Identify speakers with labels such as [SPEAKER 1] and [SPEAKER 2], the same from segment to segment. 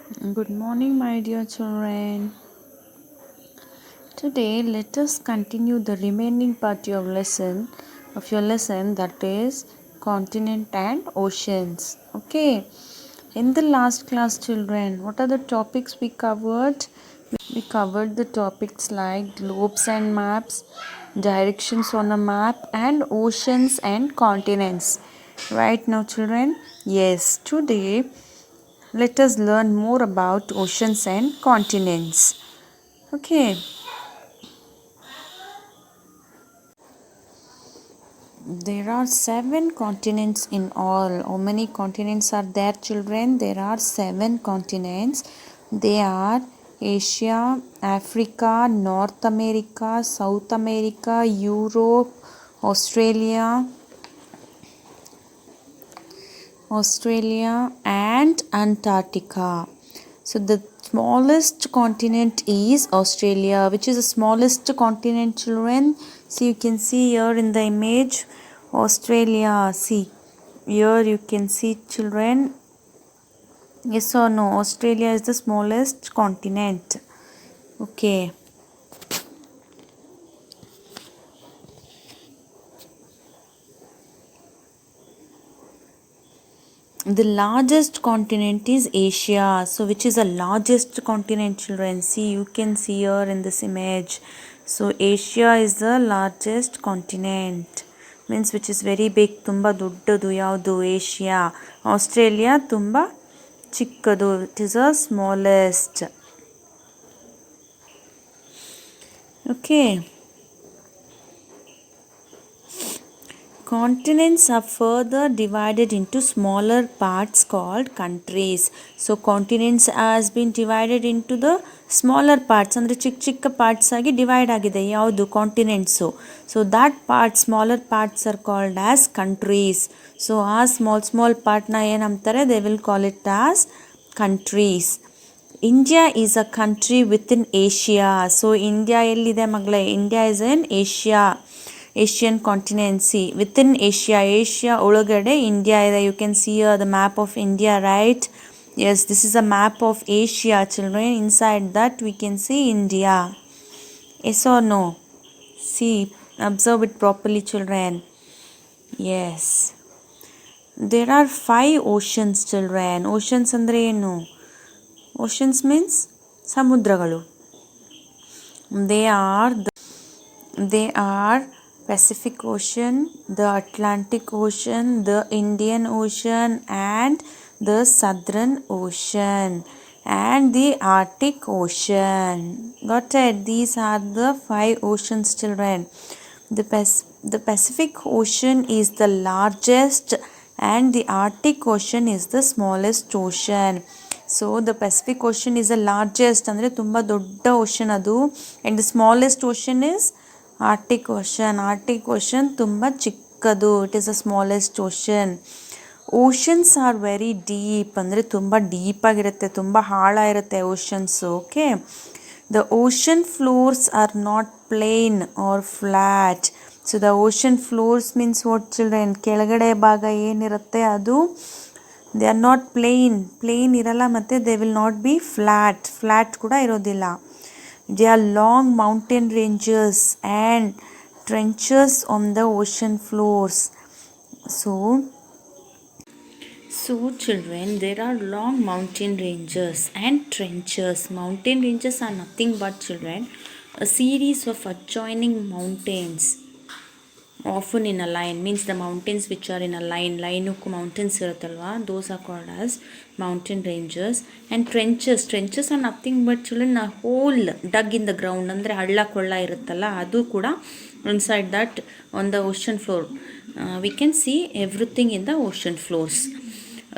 [SPEAKER 1] Good morning, my dear children. Today, let us continue the remaining part of your lesson, that is continent and oceans. Okay. In the last class, children, what are the topics we covered? We covered the topics like globes and maps, directions on a map, and oceans and continents. Right now, children? Yes. Today, let us learn more about oceans and continents. Okay, there are seven continents in all. How many continents are there, children? There are seven continents. They are Asia, Africa, North America, South America, Europe, Australia, and Antarctica. So the smallest continent is Australia, which is the smallest continent, children. See, you can see here in the image Australia. See, here you can see, children. Yes or no? Australia is the smallest continent. Okay. The largest continent is Asia. So, which is the largest continent, children? See, you can see here in this image. So, Asia is the largest continent. Means which is very big. Tumba doddadu yaudu Asia. Australia tumba chikkadu. It is the smallest. Okay. Continents are further divided into smaller parts called countries. So continents has been divided into the smaller parts. ಅಂದರೆ ಚಿಕ್ಕ ಚಿಕ್ಕ parts ಆಗಿ divide ಆಗಿದೆ ಯಾವುದು continents. So that part smaller parts are called as countries. So ಆ small ಪಾರ್ಟ್ನ ಏನಂತಾರೆ, they will call it as countries. India is a country with in Asia. So India ಎಲ್ಲಿದೆ ಮಗಳೇ? India is in Asia. Asian continent. See, within Asia ಒಳಗಡೆ India ಇದೆ. You can see the map of India, right? Yes, this is a map of Asia, children. Inside that we can see India. Yes or no? See, observe it properly, children. Yes. There are 5 oceans, children. Oceans ಅಂದ್ರೆ ಏನು? Oceans means ಸಮುದ್ರಗಳು. They are Pacific Ocean, the Atlantic Ocean, the Indian Ocean, and the Southern Ocean, and the Arctic Ocean. Got it? These are the 5 oceans, children. The Pacific Ocean is the largest, and the Arctic Ocean is the smallest ocean. So the Pacific Ocean is the largest, ಅಂದರೆ ತುಂಬ ದೊಡ್ಡ ocean ಅದು. and the smallest ocean is Arctic ocean ತುಂಬ ಚಿಕ್ಕದು. It is the smallest ocean. Oceans are very deep, ಅಂದರೆ ತುಂಬ ಡೀಪಾಗಿರುತ್ತೆ, ತುಂಬ ಆಳ ಇರುತ್ತೆ oceans. Okay. The ocean floors are not plain or flat. So the ocean floors means what, children? ಕೆಳಗಡೆ ಭಾಗ ಏನಿರುತ್ತೆ ಅದು ದೇ ಆರ್ ನಾಟ್ ಪ್ಲೇನ್ ಇರಲ್ಲ, ಮತ್ತು they will not be flat ಕೂಡ ಇರೋದಿಲ್ಲ. There are long mountain ranges and trenches on the ocean floors. So children, there are long mountain ranges and trenches. Mountain ranges are nothing but, children, a series of adjoining mountains, often in a line. Means the mountains which are in a line mountains iruttallwa, those are called as mountain ranges. And trenches are nothing but, children, a hole dug in the ground. ಅಂದರೆ ಹಳ್ಳ ಕೊಳ್ಳ ಇರುತ್ತಲ್ಲ, ಅದು ಕೂಡ inside that on the ocean floor. We can see everything in the ocean floors.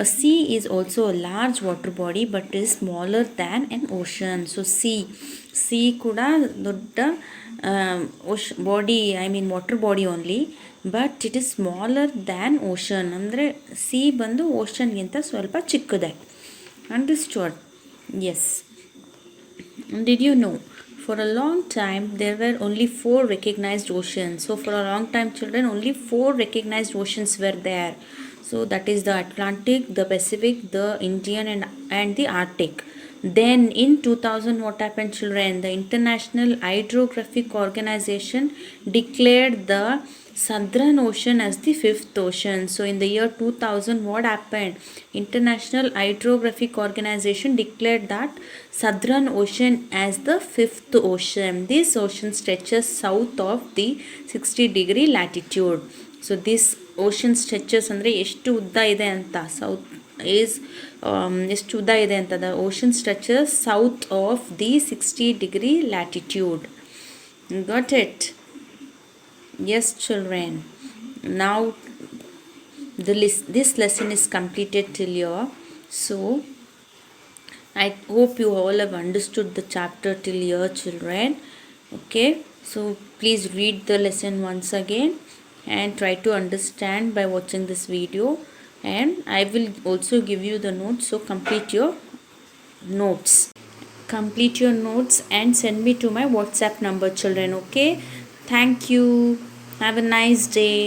[SPEAKER 1] A sea is also a large water body but is smaller than an ocean. So sea ಕೂಡ ದೊಡ್ಡ body, water body only, but it is smaller than ocean. ಅಂದರೆ sea ಬಂದು ಓಷನ್ಗಿಂತ ಸ್ವಲ್ಪ ಚಿಕ್ಕದೆ. Understood? Yes. Did you know, for a long time there were only 4 recognized oceans. So for a long time, children, only 4 recognized oceans were there. So that is the Atlantic, the Pacific, the Indian, and the Arctic. Then in 2000 what happened, children? The International Hydrographic Organization declared the Southern Ocean as the fifth ocean. So in the year 2000 what happened? International Hydrographic Organization declared that Southern Ocean as the fifth ocean. This ocean stretches south of the 60-degree latitude. So this ocean stretches ಅಂದರೆ ಎಷ್ಟು ಉದ್ದ ಇದೆ ಅಂತ south is ಎಷ್ಟು ಉದ್ದ ಇದೆ ಅಂತ the ocean stretches south of the 60-degree latitude. Got it? Yes, children. Now this lesson is completed till here. So I hope you all have understood the chapter till here, children. Okay, so please read the lesson once again and try to understand by watching this video, and I will also give you the notes, so complete your notes and send me to my WhatsApp number, children. Okay, thank you, have a nice day.